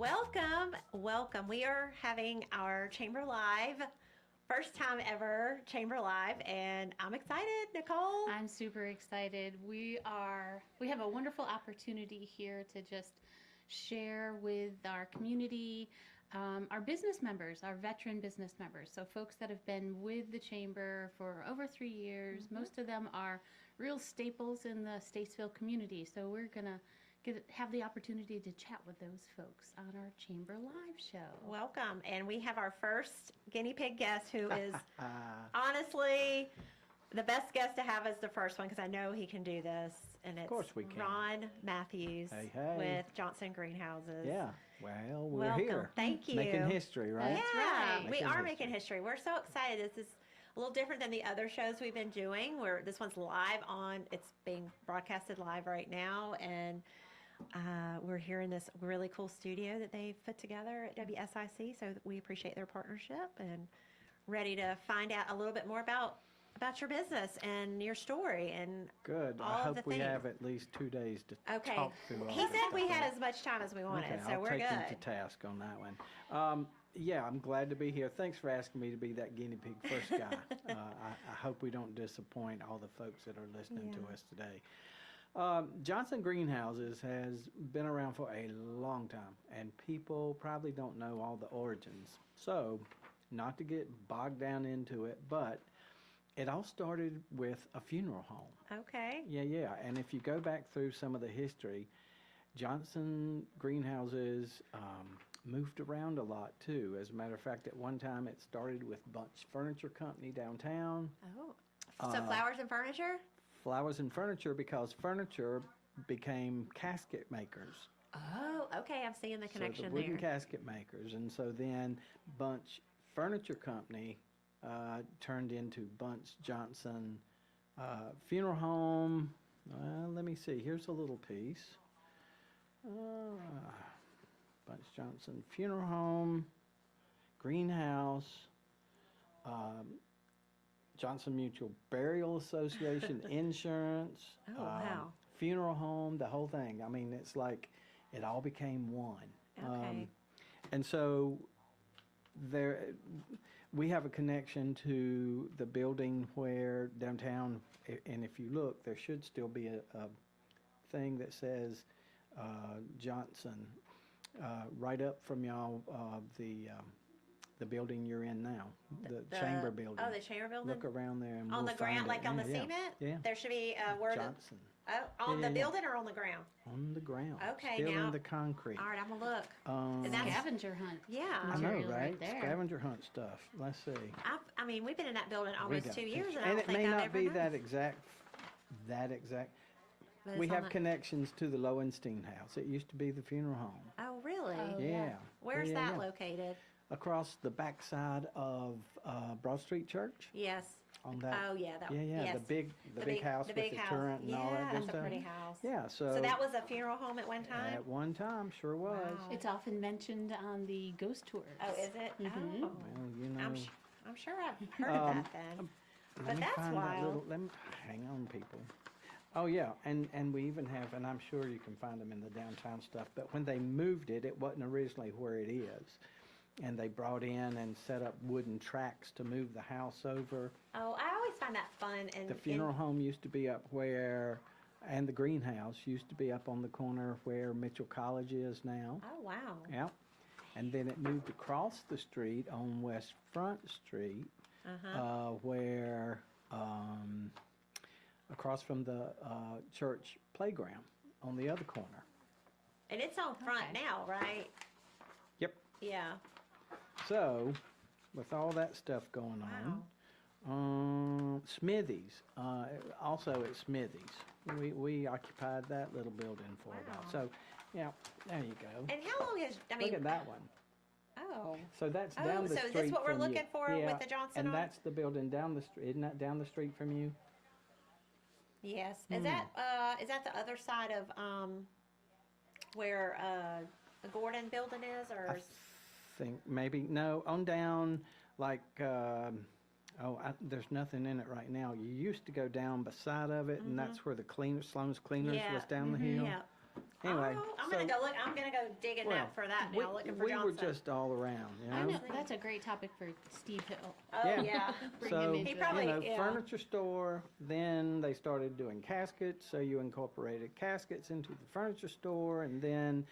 Welcome. We are having our Chamber Live, first time ever Chamber Live, and I'm excited, Nicole. I'm super excited. We have a wonderful opportunity here to just share with our community, our business members, our veteran business members. So folks that have been with the Chamber for over 3 years. Most of them are real staples in the Statesville community. So we're gonna have the opportunity to chat with those folks on our Chamber Live show. Welcome. And we have our first guinea pig guest who is honestly the best guest to have as the first one because I know he can do this. And it's Of course we can. Ron Matthews Hey. with Johnson Greenhouses. Yeah, well, we're Welcome. here. Thank you. Making history, right? Yeah, That's right. we are making history. We're so excited. This is a little different than the other shows we've been doing where this one's live on, it's being broadcasted live right now. And we're here in this really cool studio that they've put together at WSIC, so we appreciate their partnership and ready to find out a little bit more about your business and your story and Good. all I of hope the we things. have at least 2 days to Okay. talk through all He this said we stuff. had as much time as we wanted, Okay, so I'll we're take good. you to task on that one. Yeah, I'm glad to be here. Thanks for asking me to be that guinea pig first guy. I hope we don't disappoint all the folks that are listening to us today. Johnson Greenhouses has been around for a long time, and people probably don't know all the origins. So, not to get bogged down into it, but it all started with a funeral home. Okay. Yeah. And if you go back through some of the history, Johnson Greenhouses moved around a lot too. As a matter of fact, at one time it started with Bunch Furniture Company downtown. Oh, so flowers and furniture? Flowers and furniture because furniture became casket makers. Oh, okay. I'm seeing the connection so the wooden there. casket makers. And so then Bunch Furniture Company turned into Bunch Johnson Funeral Home. Let me see. Here's a little piece. Bunch Johnson Funeral Home, Greenhouse, Johnson Mutual Burial Association, insurance, Oh, wow. funeral home, the whole thing. I mean, it's like it all became one. Okay. And so we have a connection to the building where downtown, and if you look, there should still be a thing that says Johnson right up from y'all, the building you're in now, the chamber building. Oh, the chamber building? Look around there and On we'll the ground, find it. like on the Yeah, cement? Yeah. There should be a word. Johnson. On Yeah, the yeah. building or on the ground? On the ground. Okay, Still now- in the concrete. All right, I'm going to look. Um, That's- Scavenger hunt. Yeah. I know, material right? right there. Scavenger hunt stuff. Let's see. I mean, we've been in that building We almost got 2 years, and I and don't it think may I've not ever be known. that exact. But We it's on have the- connections to the Lowenstein house. It used to be the funeral home. Oh, really? Oh, Yeah. Where's Yeah, that yeah. located? Across the backside of Broad Street Church. Yes. On that. Oh, yeah. That, Yeah, yes. the big house the with big the house. turret and yeah, all that good that's stuff. a pretty house. Yeah, so. So that was a funeral home at one time? At one time, sure was. Wow. It's often mentioned on the ghost tours. Oh, is it? Mhm. Oh. Well, you know. I'm sure I've heard of that then. Let But me that's find wild. that little. Hang on, people. Oh yeah, and we even have, and I'm sure you can find them in the downtown stuff. But when they moved it, it wasn't originally where it is, and they brought in and set up wooden tracks to move the house over. Oh, I always find that fun. And The funeral home used to be up where, and the greenhouse used to be up on the corner where Mitchell College is now. Oh, wow. Yeah, and then it moved across the street on West Front Street, where. Across from the church playground on the other corner. And it's on front Okay. now, right? Yep. Yeah. So, with all that stuff going on, Smithies, also at Smithies, we occupied that little building for a while. Wow. So, yeah, there you go. And how long has, I mean. Look at that one. Oh. So that's Oh, down the so street is this what we're from you. looking for Yeah, with the Johnson and on? that's the building down the street. Isn't that down the street from you? Yes. Is that the other side of where the Gordon building is, or? I think maybe, no, on down, like, there's nothing in it right now. You used to go down beside of it, and that's where the Sloan's Cleaners Yeah. was down the hill. Yeah. Anyway, Oh, I'm so- gonna go look. I'm gonna go digging Well, for that we, now. Looking for we Johnson. were just all around, you know. I know that's a great topic for Steve Hill. Oh Yeah. yeah. Bring So, him He into it. probably- yeah. furniture store, then they started doing caskets, so you incorporated caskets into the furniture store, and then,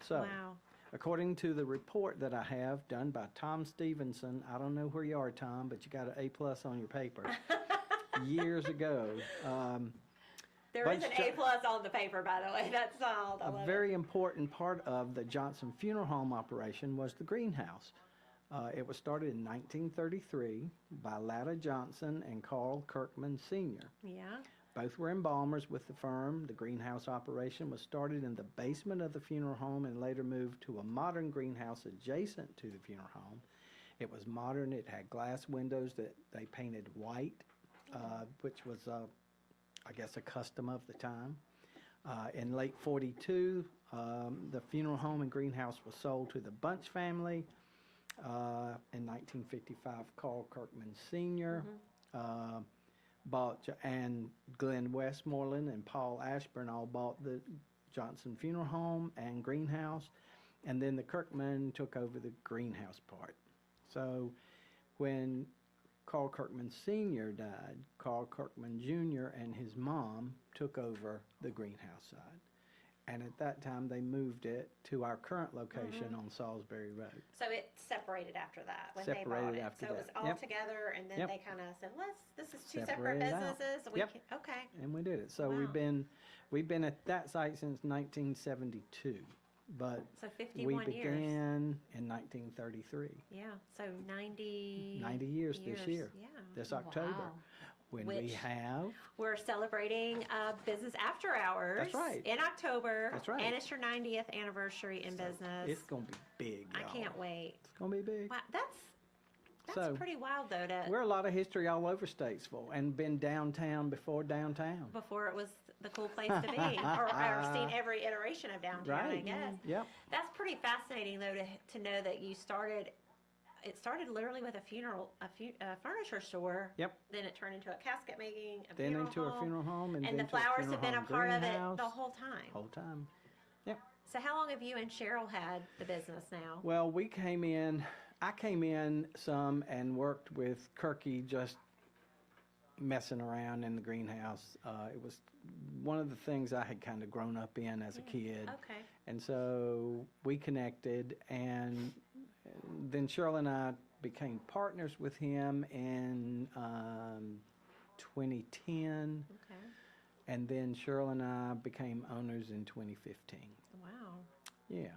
so, Wow. according to the report that I have done by Tom Stevenson, I don't know where you are, Tom, but you got an A+ on your paper, years ago. There is an Bunch A+ on the paper, by the way. That's all. I A love it. very important part of the Johnson Funeral Home operation was the greenhouse. It was started in 1933 by Latta Johnson and Carl Kirkman Sr. Yeah. Both were embalmers with the firm. The greenhouse operation was started in the basement of the funeral home and later moved to a modern greenhouse adjacent to the funeral home. It was modern. It had glass windows that they painted white, which was, I guess, a custom of the time. In late 42, the funeral home and greenhouse was sold to the Bunch family. In 1955, Carl Kirkman Sr. Bought, and Glenn Westmoreland and Paul Ashburn all bought the Johnson Funeral Home and greenhouse, and then the Kirkman took over the greenhouse part. So when Carl Kirkman Sr. died, Carl Kirkman Jr. and his mom took over the greenhouse side. And at that time, they moved it to our current location on Salisbury Road. So it separated after that when Separated they bought it. after so it was that. all Yep. together, and then Yep. they kind of said, this is two separate Separated out. businesses. Yep. Okay. And we did it. So Wow. we've been at that site since 1972, but So we 51 years. began in 1933. Yeah. So 90. 90 years this year, Yeah. this October, Wow. when we Which- have We're celebrating Business After Hours. That's right. In October. That's right. And it's your 90th anniversary in business. it's gonna be big, I y'all. can't wait. It's gonna be big. Wow, that's So, pretty wild though. We're a lot of history all over Statesville, and been downtown before downtown. Before it was the cool place to be, or seen every iteration of downtown. I Right. guess. Yep. That's pretty fascinating though to know that you started. It started literally with a furniture store. Yep. Then it turned into a casket making, a Then funeral into home, a funeral home, and and then the to a flowers funeral have been a home part of it greenhouse. the whole time. Whole time. Yep. So how long have you and Cheryl had the business now? Well, I came in some and worked with Kirky, just messing around in the greenhouse. It was one of the things I had kind of grown up in as a kid. Okay. And so we connected, and then Cheryl and I became partners with him in 2010, Okay. and then Cheryl and I became owners in 2015. Wow. Yeah.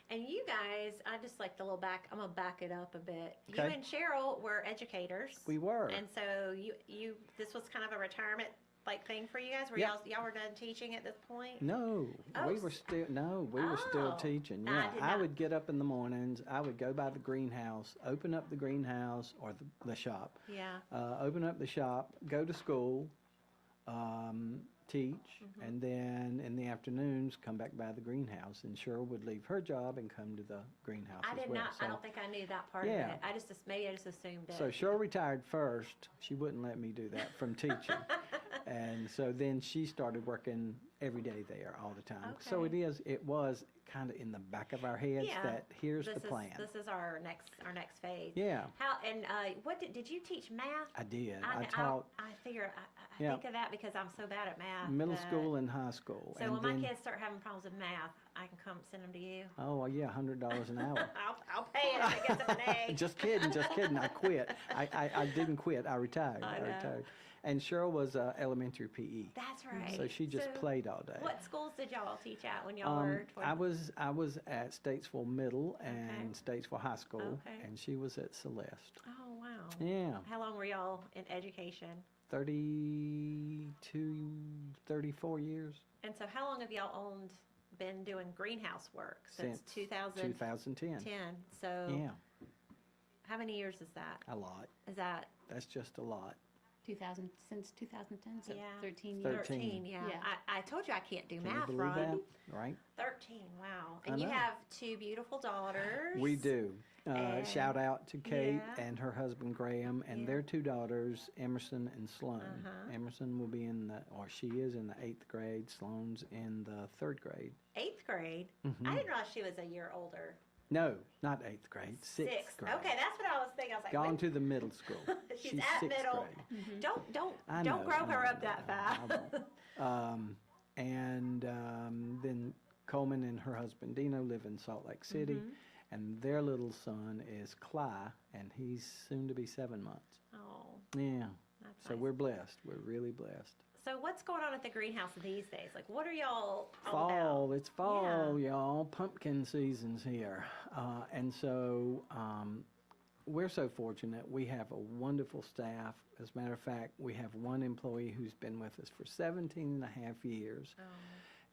And you guys, I just like the little back. I'm gonna back it up a bit. You Okay. and Cheryl were educators. We were. And so you this was kind of a retirement like thing for you guys, where Yep. y'all were done teaching at this point. No, Oh, we were still Oh, teaching. I Yeah, did I not- would get up in the mornings. I would go by the greenhouse, open up the greenhouse or the shop, Yeah. open up the shop, go to school, teach, Mm-hmm. and then in the afternoons come back by the greenhouse. And Cheryl would leave her job and come to the greenhouse I as did well. not. I don't think I knew that part Yeah. of it. I just maybe I just assumed it. So Cheryl retired first. She wouldn't let me do that from teaching. And so then she started working every day there all the time. So Okay. it was kind of in the back of our heads Yeah. that here's this the plan. This is our next phase. Yeah, How and what did you teach math? I did. I I taught I figure I Yeah. think of that because I'm so bad at math. middle that- school and high school. So and when then, my kids start having problems with math, I can come send them to you. oh, well, yeah, $100 an hour. I'll pay it if it gets them an A. Just kidding, just kidding. I quit. I didn't quit. I retired. I know. retired. And Cheryl was elementary PE. That's right. So she just played all day. What schools did y'all teach at when y'all were? I was at Statesville Middle and Statesville High School, Okay. and she was at Celeste. Oh wow. Yeah, How long were y'all in education? 32, 34 years And so how long have y'all been doing greenhouse work? Since 2010. 2010. So Yeah, how many years is that? a lot. Is that That's just a lot. since 2010, so Yeah. 13 years. 13, yeah. Yeah. I told you I can't do Can math, you believe Ron. that? Right? 13, wow. I And you know. have two beautiful daughters. We do. And- Shout out to Kate Yeah. and her husband Graham and Yeah. their two daughters, Emerson and Sloan. Uh-huh. Emerson will be she is in the 8th grade. Sloan's in the 3rd grade. 8th grade? Mhm. I didn't realize she was a year older. No, not 8th grade, 6th grade. Okay, that's what I was thinking. I was like, Gone wait, to the middle school. she's at 6th middle. grade. Mhm. Don't I don't know, grow I her know, up that I fast. won't. Then Coleman and her husband Dino live in Salt Lake City, Mhm. and their little son is Cly, and he's soon to be 7 months. Oh, Yeah, that's so nice. we're blessed. We're really blessed. So what's going on at the greenhouse these days? Like, what are y'all all Fall, about? it's fall, y'all. Pumpkin season's here, and so we're so fortunate. We have a wonderful staff. As a matter of fact, we have one employee who's been with us for 17 and a half years. Oh.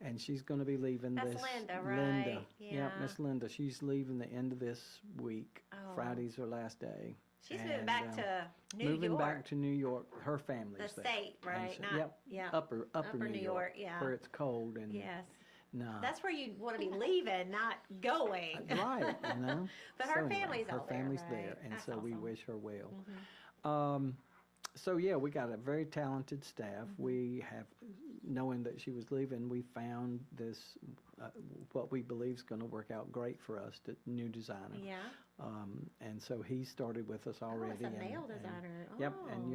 And she's going to be leaving That's this. Linda, right? Linda. Yeah. Yep, Miss Linda. She's leaving the end of this week. Oh. Friday's her last day. She's moving And, back to New moving York. back to New York. Her family's the there. state, And right? so- Not, yep. yeah. Upper Upper New New York, yeah. where it's cold and Yes. no. That's where you want to be leaving, not going. Right, you know. But her So anyway, family's her all there, family's right? there, and That's so we awesome. wish her well. Mhm. So yeah, we got a very talented staff. Mm-hmm. We have, knowing that she was leaving, we found this what we believe is going to work out great for us. The new designer, Yeah. and so he started with us Oh, already. it's a and- male and- designer. Yep, Oh. and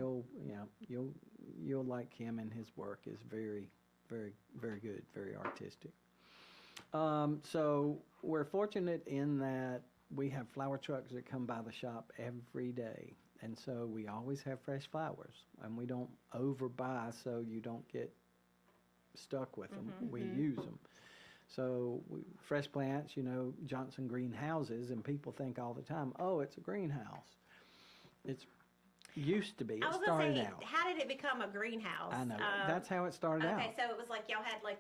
you'll like him, and his work is very, very, very good, very artistic. So we're fortunate in that we have flower trucks that come by the shop every day. And so we always have fresh flowers, and we don't overbuy so you don't get stuck with them. We use them. So fresh plants, Johnson greenhouses, and people think all the time, oh, it's a greenhouse. It's used to be. It I was started gonna say, out. how did it become a greenhouse? I know. That's how it started out. Okay, so it was like y'all had like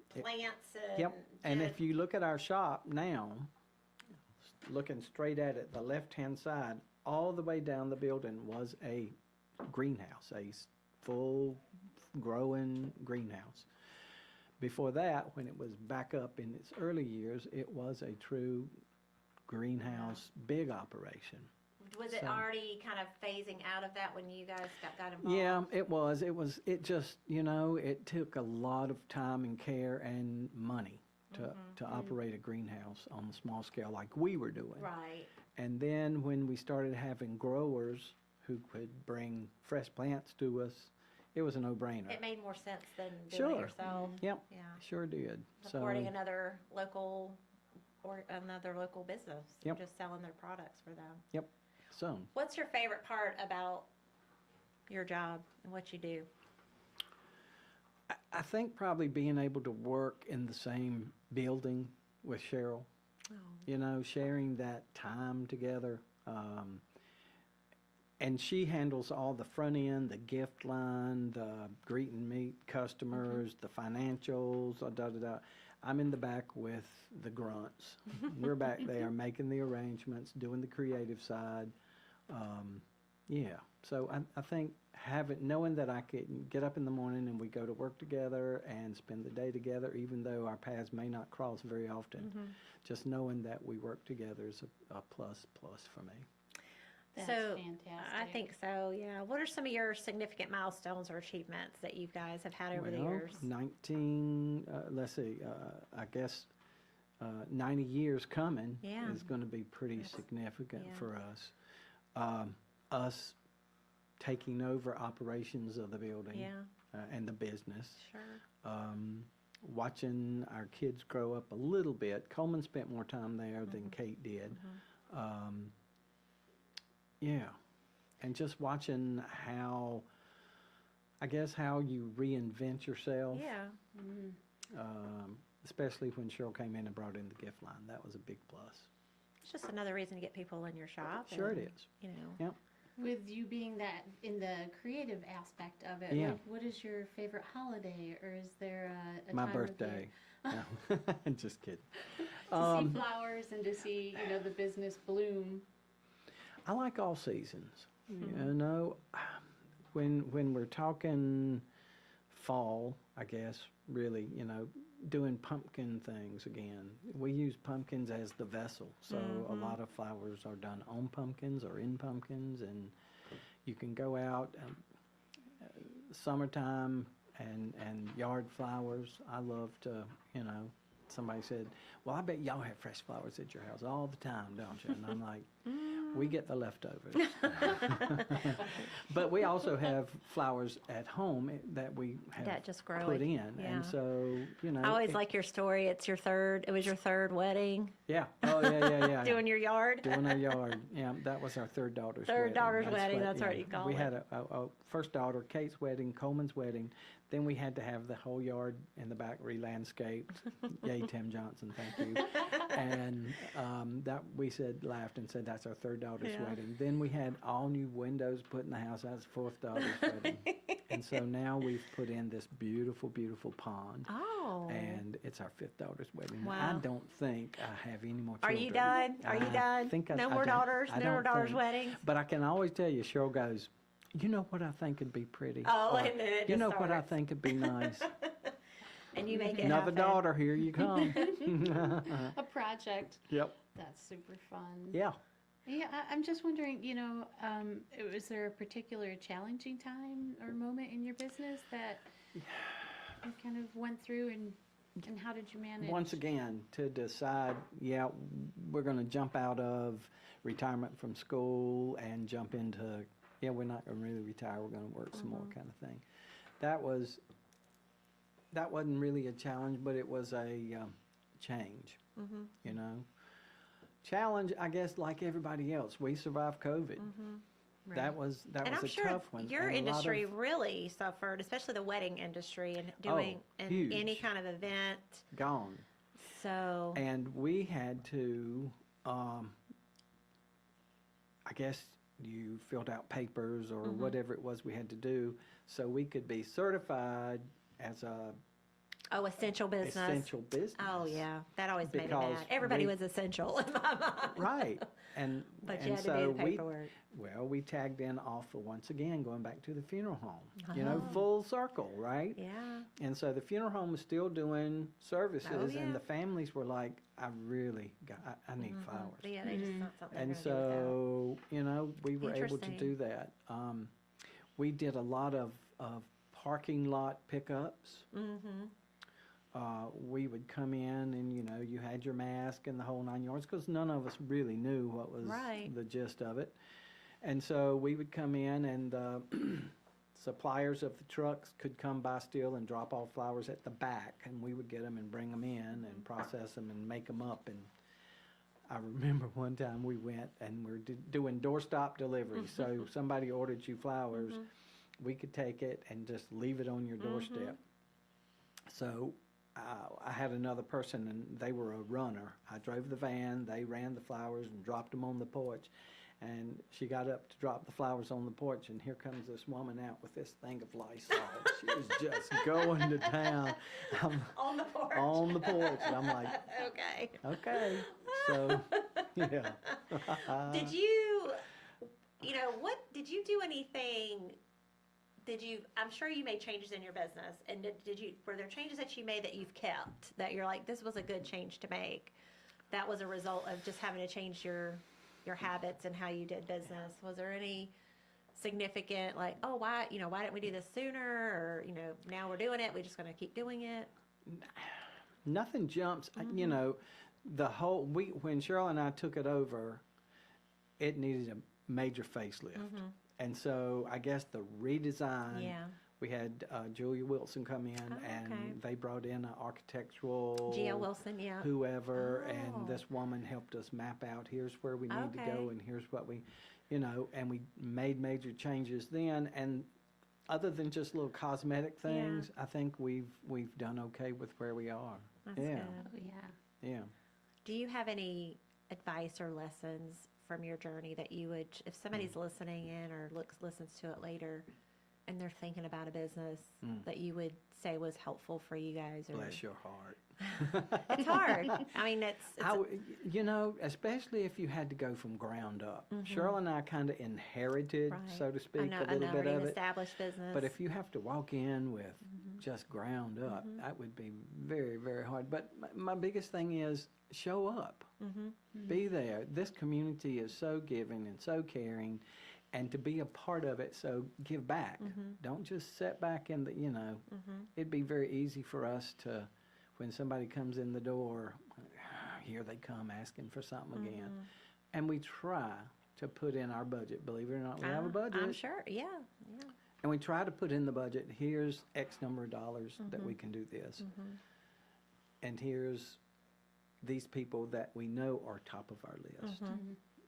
plants and. Yep. And did- if you look at our shop now, looking straight at it, the left-hand side, all the way down the building was a greenhouse, a full growing greenhouse. Before that, when it was back up in its early years, it was a true greenhouse, big operation. Was it so- already kind of phasing out of that when you guys got involved? Yeah, it was. It just, it took a lot of time and care and money to operate a greenhouse on a small scale like we were doing. Right. And then when we started having growers who could bring fresh plants to us, it was a no-brainer. It made more sense than doing Sure. it yourself. Yep, Yeah. sure did. Supporting another local business. Yep. Just selling their products for them. So What's your favorite part about your job and what you do? I think probably being able to work in the same building with Cheryl, sharing that time together. And she handles all the front end, the gift line, the greet and meet customers, the financials, I'm in the back with the grunts. We're back there making the arrangements, doing the creative side. So I think knowing that I could get up in the morning and we go to work together and spend the day together, even though our paths may not cross very often, just knowing that we work together is a plus for me. That's So, fantastic. I think so, yeah. What are some of your significant milestones or achievements that you guys have had over the years? 90 years coming Yeah. is going to be pretty That's- significant yeah. for us. Us taking over operations of the building Yeah, and the business. sure. Watching our kids grow up a little bit. Coleman spent more time there than Kate did. And just watching how you reinvent yourself. Yeah. Especially when Cheryl came in and brought in the gift line. That was a big plus. It's just another reason to get people in your shop. Sure it and, is. Yep. With you being that in the creative aspect of it, Yeah. like, what is your favorite holiday, or is there a My time of birthday. year No, just kidding. to see flowers and to see the business bloom? I like all seasons. when we're talking fall, I guess, really, doing pumpkin things again. We use pumpkins as the vessel. So a lot of flowers are done on pumpkins or in pumpkins, and you can go out summertime and yard flowers. I love to, somebody said, well, I bet y'all have fresh flowers at your house all the time, don't you? And I'm like, we get the leftovers. But we also have flowers at home that we have That just grow put it. in. Yeah. And so, I always like your story. It was your third wedding. Yeah. Oh, yeah. Doing your yard. Doing our yard. Yeah, that was our third daughter's wedding. Third daughter's wedding, that's what you call we it. We had a first daughter, Kate's wedding, Coleman's wedding. Then we had to have the whole yard in the back re-landscaped. Yay, Tim Johnson, thank you. And that we laughed and said that's our third daughter's wedding. Then we had all new windows put in the house. That's fourth daughter's wedding. And so now we've put in this beautiful, beautiful pond. Oh. And it's our fifth daughter's wedding. Wow. I don't think I have any more children. Are you done? Are you done? No more daughters? No more daughters' weddings? But I can always tell you, Cheryl goes, you know what I think would be pretty? Oh, Or, and then it you just know what I starts. think would be nice? And you make it Another happen. daughter, here you come. A project. Yep. That's super fun. Yeah. Yeah, I'm just wondering, was there a particular challenging time or moment in your business that you kind of went through, and how did you manage? Once again, to decide, we're going to jump out of retirement from school and jump into, we're not going to really retire, we're going to work some more kind of thing. That wasn't really a challenge, but it was a change, Challenge, I guess, like everybody else. We survived COVID. Right. That was And I'm a sure tough one. your And a lot industry of really suffered, especially the wedding industry and doing huge. any kind of event. gone. So, And we had to, I guess you filled out papers or whatever it was we had to do so we could be certified as a essential business. essential business. Oh, yeah. That always made me Because mad. Everybody we- was essential in my mind. Right. And But you and had to so do the paperwork. we tagged in off once again going back to the funeral home. Full circle, right? Yeah. And so the funeral home was still doing services, yeah. and the families were like, I really I need flowers. Yeah, they just not something And they're gonna do without. so, we were able to do Interesting. that. We did a lot of parking lot pickups. We would come in and, you had your mask and the whole 9 yards because none of us really knew what was Right. the gist of it. And so we would come in and suppliers of the trucks could come by still and drop off flowers at the back, and we would get them and bring them in and process them and make them up. And I remember one time we went and we're doing doorstop delivery. So somebody ordered you flowers, we could take it and just leave it on your doorstep. So I had another person, and they were a runner. I drove the van, they ran the flowers and dropped them on the porch. And she got up to drop the flowers on the porch, and here comes this woman out with this thing of Lysol. She was just going to town. On the porch. On the porch. And I'm like, Okay. okay. So, yeah. Did you did you do anything? I'm sure you made changes in your business, and were there changes that you made that you've kept that you're like, this was a good change to make? That was a result of just having to change your habits and how you did business. Was there any significant, like, oh, why didn't we do this sooner? Or, now we're doing it, we're just going to keep doing it? Nothing jumps. When Cheryl and I took it over, it needed a major facelift. And so I guess the redesign, Yeah. we had Julia Wilson come in, Oh, okay. and they brought in an architectural Gia Wilson, yeah. whoever, Oh. and this woman helped us map out, here's where we need to Okay. go, and here's what we, and we made major changes then. And other than just little cosmetic things, I think we've done okay with where we are. That's yeah, good. Oh, yeah. yeah. Do you have any advice or lessons from your journey that you would, if somebody's listening in or listens to it later and they're thinking about a business that you would say was helpful for you guys? Or Bless your heart. it's hard. I mean, You know, especially if you had to go from ground up. Cheryl and I kind of inherited, right. so to speak, I know, a little bit already of an it. established business. But if you have to walk in with just ground up, that would be very, very hard. But my biggest thing is show up. Be there. This community is so giving and so caring, and to be a part of it, so give back. Don't just sit back in the, it'd be very easy for us to, when somebody comes in the door, here they come asking for something again. And we try to put in our budget. Believe it or not, we have a budget. I'm sure, yeah. And we try to put in the budget, here's X number of dollars that we can do this. And here's these people that we know are top of our list.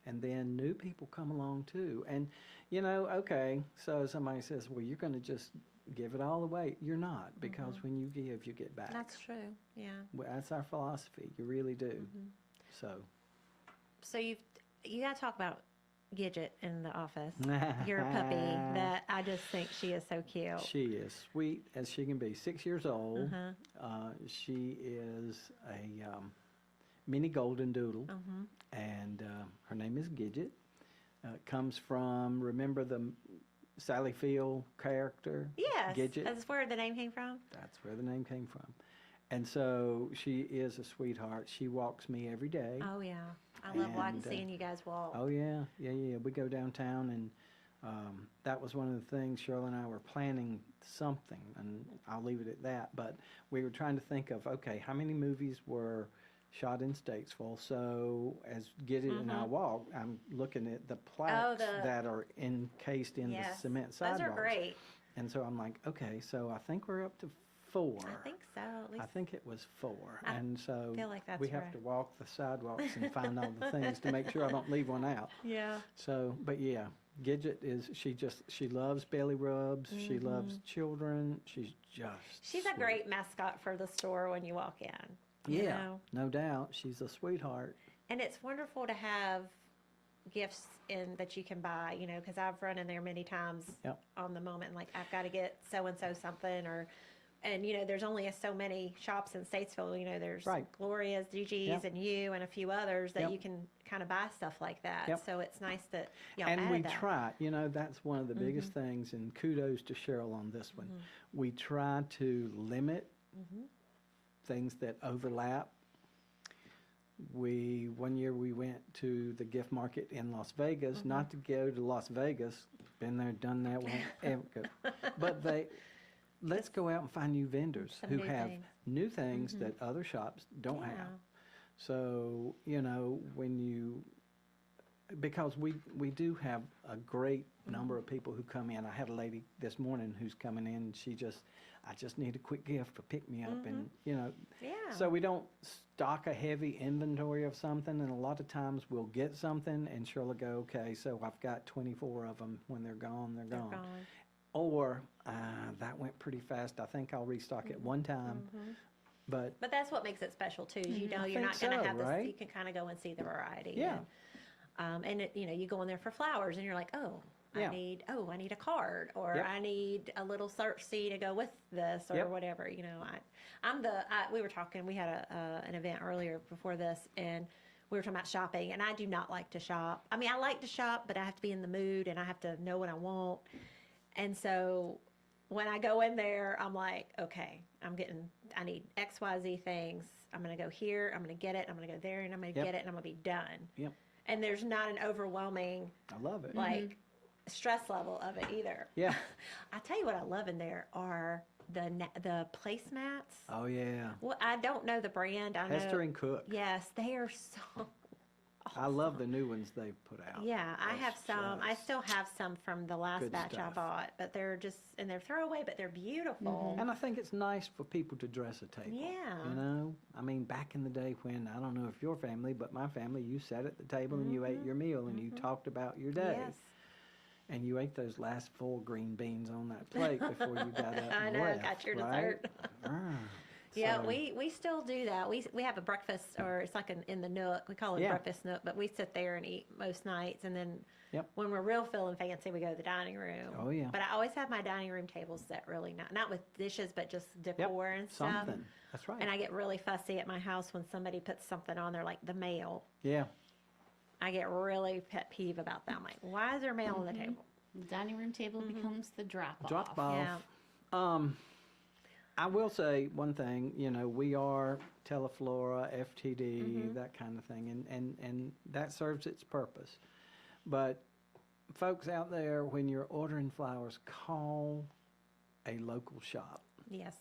And then new people come along too. And, okay, so somebody says, well, you're going to just give it all away. You're not, because when you give, you get back. That's true, yeah. Well, that's our philosophy. You really do. So you got to talk about Gidget in the office. Your puppy that I just think she is so cute. She is sweet as she can be. 6 years old. She is a mini golden doodle, and her name is Gidget. Comes from, remember the Sally Field character? Yes, Gidget? that's where the name came from. That's where the name came from. And so she is a sweetheart. She walks me every day. Oh, yeah. I love seeing you guys walk. Oh, yeah. We go downtown, and that was one of the things. Cheryl and I were planning something, and I'll leave it at that. But we were trying to think of, okay, how many movies were shot in Statesville? So as Gidget and I walk, I'm looking at the plaques that are encased in the cement sidewalks. Those are great. And so I'm like, okay, so I think we're up to 4. I think so. At least I think it was 4. And so feel like that's we have to walk the sidewalks and find all the things to make sure I don't leave one out. Yeah. So, but yeah, Gidget is, she loves belly rubs. She loves children. She's She's a great mascot for the store when you walk in. Yeah, no doubt. She's a sweetheart. And it's wonderful to have gifts that you can buy, because I've run in there many times on the moment, like I've got to get so-and-so something, and there's only so many shops in Statesville. There's Gloria's, Gigi's, and you, and a few others that you can kind of buy stuff like that. So it's nice that y'all and we added that. try, that's one of the biggest things, and kudos to Cheryl on this one. We try to limit things that overlap. One year we went to the gift market in Las Vegas, not to go to Las Vegas, been there, done that, but let's go out and find new vendors who have new things that other shops don't have. So, because we do have a great number of people who come in. I had a lady this morning who's coming in, I just need a quick gift to pick me up, and so we don't stock a heavy inventory of something, and a lot of times we'll get something and she'll go, okay, so I've got 24 of them. When they're gone, they're gone. Or that went pretty fast. I think I'll restock it one time. But that's what makes it special too. Is you're not going to have this. You can kind of go and see the variety. Yeah. And you go in there for flowers, and you're like, I need a card, or I need a little search C to go with this, or whatever. We were talking. We had an event earlier before this, and we were talking about shopping. And I do not like to shop. I mean, I like to shop, but I have to be in the mood, and I have to know what I want. And so when I go in there, I'm like, okay, I need X, Y, Z things. I'm going to go here. I'm going to get it. I'm going to go there, and I'm going to get it, and I'm going to be done. Yep. And there's not an overwhelming, I love it, stress level of it either. Yeah. I tell you what I love in there are the placemats. Oh yeah. Well, I don't know the brand. I know Hester and Cook. Yes, they are so awesome. I love the new ones they've put out. Yeah, I have some. I still have some from the last batch I bought, but they're they're throwaway, but they're beautiful. And I think it's nice for people to dress a table. Yeah. I mean, back in the day when, I don't know if your family, but my family, you sat at the table and you ate your meal and you talked about your day. Yes. And you ate those last 4 green beans on that plate before you got up I and know, left, got your right? dessert. Yeah, So, we still do that. We have a breakfast, or it's like in the nook. We call it a Yeah. breakfast nook, but we sit there and eat most nights. And then Yep. when we're real feeling fancy, we go to the dining room. Oh, yeah. But I always have my dining room table set really not with dishes, but just decor and stuff. something. That's right. And I get really fussy at my house when somebody puts something on there, like the mail. Yeah. I get really pet peeve about that. I'm like, why is there mail on the table? The dining room table becomes the drop off. Drop off. Yeah. I will say one thing, we are Teleflora, FTD, that kind of thing, and that serves its purpose. But folks out there, when you're ordering flowers, call a local shop. Yes.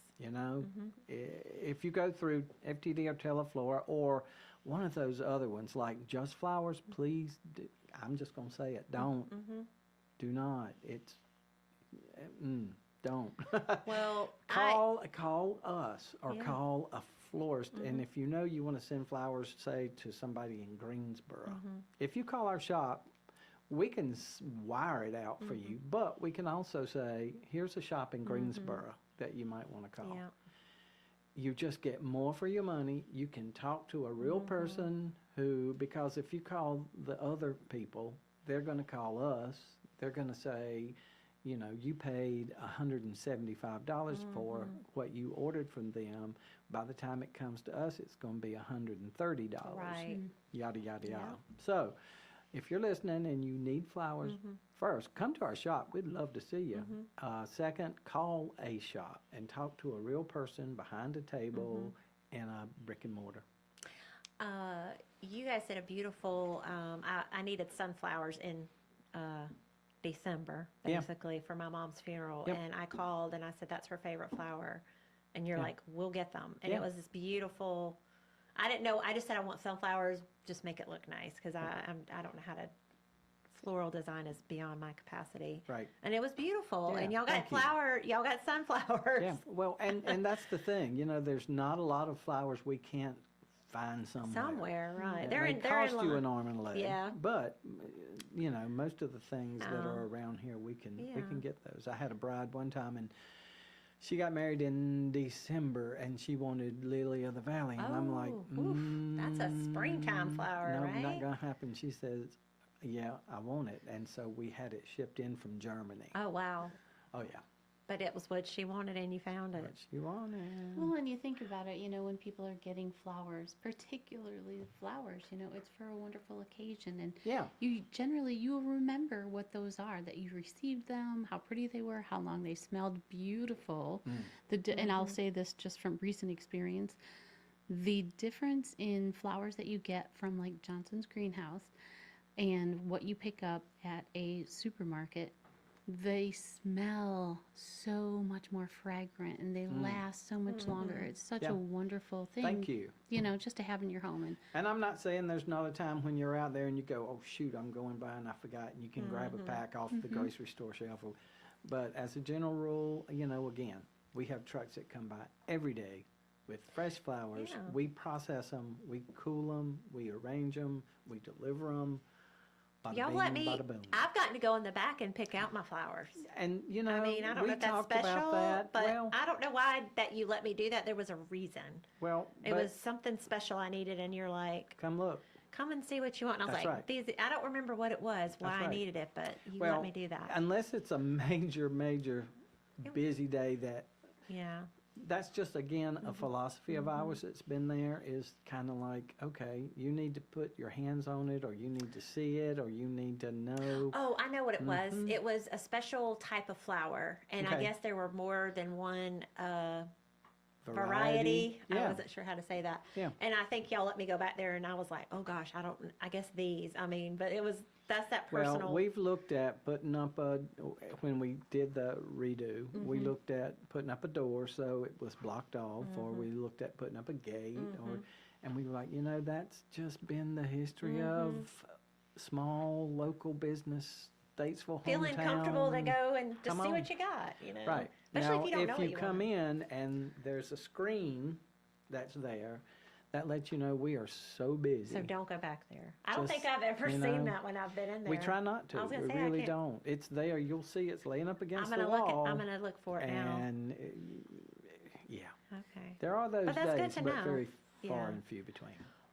If you go through FTD or Teleflora or one of those other ones like Just Flowers, please, I'm just going to say it, don't. Do not. It's, don't. Well, Call us or Yeah. call a florist. And if you want to send flowers, say, to somebody in Greensboro, if you call our shop, we can wire it out for you, but we can also say, here's a shop in Greensboro that you might want to call. Yeah. You just get more for your money. You can talk to a real person who, because if you call the other people, they're going to call us. They're going to say, you paid $175 for what you ordered from them. By the time it comes to us, it's going to be $130. Right. Yada, yada, Yeah. yada. So if you're listening and you need flowers, first, come to our shop. We'd love to see you. Second, call a shop and talk to a real person behind a table in a brick and mortar. You guys did a beautiful, I needed sunflowers in December, Yeah. basically, for my mom's funeral. Yep. And I called and I said, that's her favorite flower. And you're Yeah. like, we'll get them. And Yeah. it was this beautiful, I didn't know, I just said I want sunflowers, just make it look nice, because I don't know how to, floral design is beyond my capacity. Right. And it was beautiful. Yeah, And y'all got thank you. y'all got sunflowers. Yeah, well, and that's the thing. There's not a lot of flowers we can't find somewhere. Somewhere, right. Yeah, They're they in cost you line. an arm and a leg. Yeah. But most of the things that are around here, we can Yeah. get those. I had a bride one time, and she got married in December, and she wanted lily of the valley, and I'm like, That's a springtime flower, no, right? not gonna happen. She says, yeah, I want it, and so we had it shipped in from Germany. Oh, wow. Oh yeah, But it was what she wanted, and you found it. what she wanted. Well, and you think about it, when people are getting flowers, particularly flowers, it's for a wonderful occasion. And Yeah. you'll remember what those are, that you received them, how pretty they were, how long they smelled beautiful. And I'll say this just from recent experience, the difference in flowers that you get from like Johnson's greenhouse and what you pick up at a supermarket, they smell so much more fragrant and they last so much longer. It's such Yeah. a wonderful thing. Thank you. Just to have in your home. And I'm not saying there's not a time when you're out there and you go, oh, shoot, I'm going by and I forgot, and you can grab a pack off the grocery store shelf. But as a general rule, again, we have trucks that come by every day with fresh flowers. Yeah. We process them, we cool them, we arrange them, we deliver them. Bada Y'all bing, let me, bada boom. I've gotten to go in the back and pick out my flowers. And, I mean, I don't we know if that's talked special, about that. but Well, I don't know why that you let me do that. There was a reason. It but was something special I needed, and you're like, come look. come and see what you want. And I was That's like, right. these, I don't remember what it was, why That's I right. needed it, but you Well, let me do that. Unless it's a major busy day Yeah. that's just, again, a philosophy of ours that's been there, is kind of like, okay, you need to put your hands on it, or you need to see it, or you need to know. Oh, I know what it was. It was a special type of flower, and I Okay. guess there were more than one variety. I Yeah. wasn't sure how to say that. Yeah. And I think y'all let me go back there, and I was like, oh gosh, I guess these. I mean, but that's that personal. Well, we've looked at putting up when we did the redo, we looked at putting up a door so it was blocked off, or we looked at putting up a gate, and we were like, that's just been the history of small local business, Statesville, feeling comfortable to hometown. go and just Come see on. what you got, Right. Especially Now, if you don't know what you come want. in and there's a screen that's there, that lets you know we are so busy. So don't go back there. I don't Just, think I've ever you seen know, that when I've been in there. We try not to. I was We gonna say, I really can't- don't. It's there. You'll see it's laying up I'm against gonna the look wall. I'm gonna look for it now. And yeah. Okay. There are those But that's good days, to but know. very far Yeah. and few between.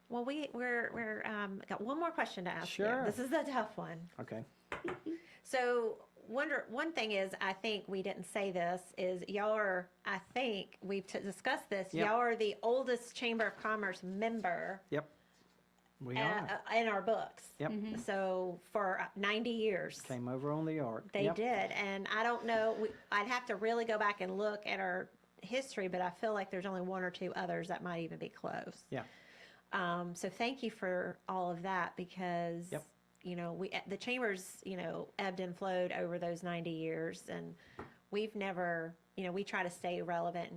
Well, we're got one more question to ask you. Sure. This is a tough one. Okay. So one thing is, I think we didn't say this, is y'all are, I think we've discussed this, Yep. y'all are the oldest Chamber of Commerce member Yep. We are. in our books. Yep. So for 90 years. Came over on the ark. They Yep. did. And I don't know, I'd have to really go back and look at our history, but I feel like there's only one or two others that might even be close. Yeah. So thank you for all of that, because Yep. the chambers, ebbed and flowed over those 90 years, and we've never, we try to stay relevant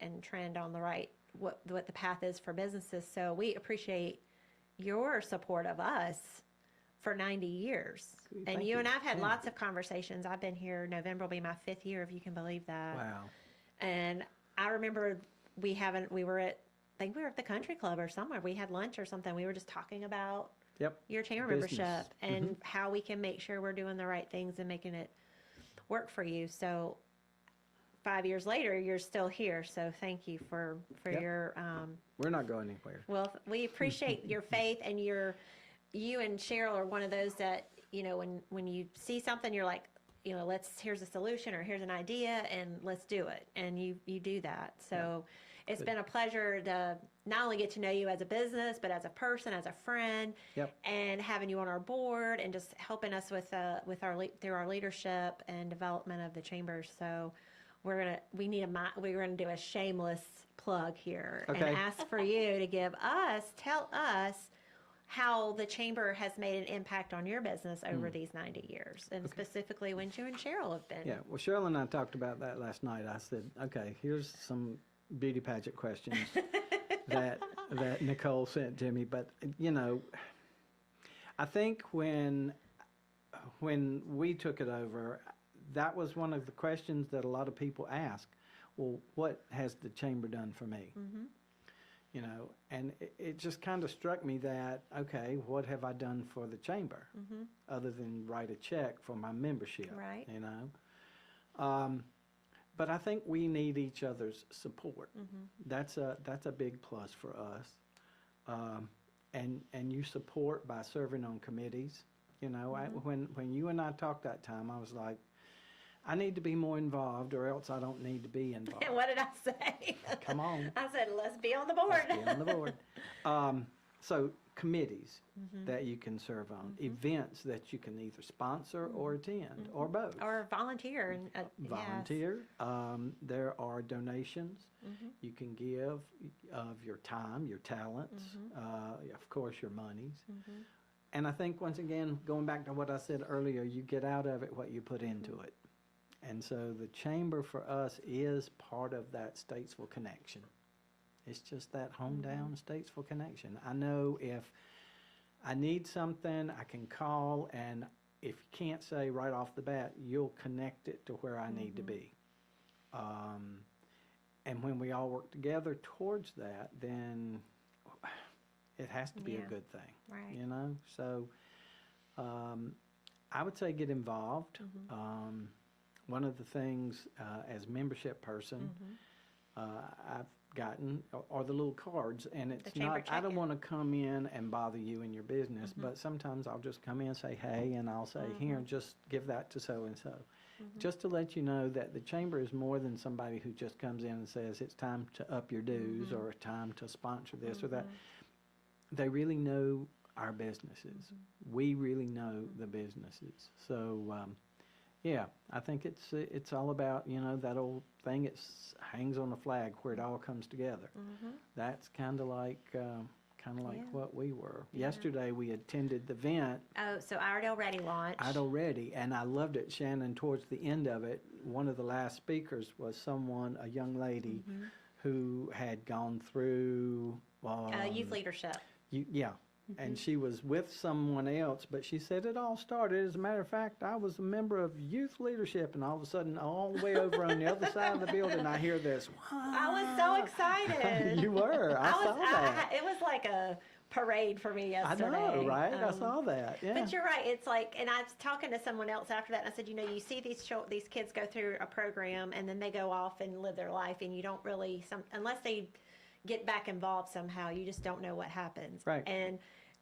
and trend on the right, what the path is for businesses. So we appreciate your support of us for 90 years. And Thank you and you. I've had Yeah. lots of conversations. I've been here, November will be my 5th year, if you can believe that. Wow. And I remember we were at, I think we were at the country club or somewhere. We had lunch or something. We were just talking about Yep. your chamber Business. membership and how we can make sure we're doing the right things and making it work for you. So 5 years later, you're still here. So thank you for Yep. your, We're not going anywhere. well, we appreciate your faith, and you and Cheryl are one of those that, when you see something, you're like, here's a solution or here's an idea and let's do it. And you do that. So it's been a pleasure to not only get to know you as a business, but as a person, as a friend, Yep. and having you on our board and just helping us through our leadership and development of the chambers. So we're gonna do a shameless plug here Okay. and ask for you to tell us how the chamber has made an impact on your business over these 90 years, and specifically when you and Cheryl have been. Yeah. Well, Cheryl and I talked about that last night. I said, okay, here's some beauty pageant questions that Nicole sent to me. But I think when we took it over, that was one of the questions that a lot of people ask. Well, what has the chamber done for me? Mm-hmm. And it just kind of struck me that, okay, what have I done for the chamber other than write a check for my membership? Right. But I think we need each other's support. That's a big plus for us. And you support by serving on committees. When you and I talked that time, I was like, I need to be more involved, or else I don't need to be involved. And what did I say? Come on. I said, let's be on the board. Let's be on the board. So committees that you can serve on, events that you can either sponsor or attend, or both. Or volunteer. And, Volunteer. There are donations you can give of your time, your talents, of course your monies. And I think, once again, going back to what I said earlier, you get out of it what you put into it. And so the chamber for us is part of that Statesville connection. It's just that hometown Statesville connection. I know if I need something, I can call, and if you can't say right off the bat, you'll connect it to where I need to be. And when we all work together towards that, then it has to be a good thing. Right. So I would say get involved. One of the things as membership person I've gotten are the little cards, and it's chamber not, I don't check-in. want to come in and bother you in your business, but sometimes I'll just come in and say, hey, and I'll say, here, just give that to so-and-so. Just to let you know that the chamber is more than somebody who just comes in and says it's time to up your dues or time to sponsor this or that. They really know our businesses. We really know the businesses. So, yeah, I think it's all about, that old thing, it hangs on the flag where it all comes together. That's kind of like what we were. Yesterday we attended the event, Oh, so Iredale Ready launch. and I loved it, Shannon. Towards the end of it, one of the last speakers was a young lady who had gone through Youth leadership. and she was with someone else, but she said it all started, as a matter of fact, I was a member of youth leadership, and all of a sudden, all the way over on the other side of the building, I hear this. I was so excited. You were. I saw that. It was like a parade for me yesterday. I know, right? I saw that. Yeah. But you're right. It's like, and I was talking to someone else after that, and I said, you see these kids go through a program, and then they go off and live their life, and you don't really, unless they get back involved somehow, you just don't know what happens. Right. And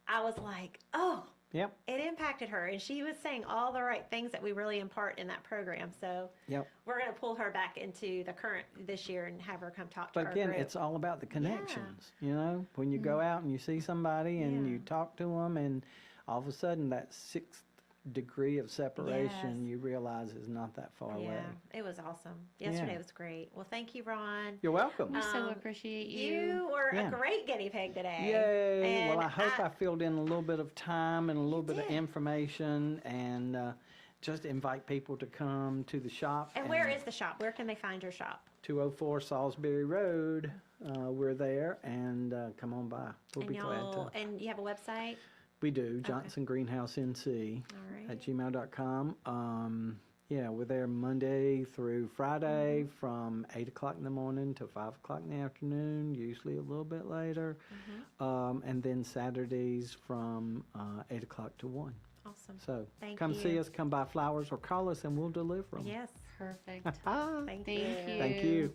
I was like, oh, Yep. it impacted her, and she was saying all the right things that we really impart in that program. So Yep. we're going to pull her back into the current this year and have her come talk to But our again, group. it's all about the connections. You know, when you go out and you see somebody and you talk to them, and all of a sudden that sixth degree of separation, Yes. you realize is not that far away. Yeah, it was awesome. Yesterday Yeah. was great. Well, thank you, Ron. You're welcome. We so appreciate you. You were Yeah. a great guinea pig today. Yay! And Well, I hope I filled in a little bit of time and a little bit of did. information, and just invite people to come to the shop. And where is the shop? Where can they find your shop? 204 Salisbury Road? We're there, and come on by. We'll be glad to. And you have a website? We do, Johnson Greenhouse NC All right. at gmail.com. Yeah, we're there Monday through Friday from 8 o'clock in the morning to 5 o'clock in the afternoon, usually a little bit later. And then Saturdays from 8 o'clock to 1. Awesome. So Thank come see you. us, come buy flowers or call us and we'll deliver them. Yes. Perfect. Thank you. Thank you. Thank you.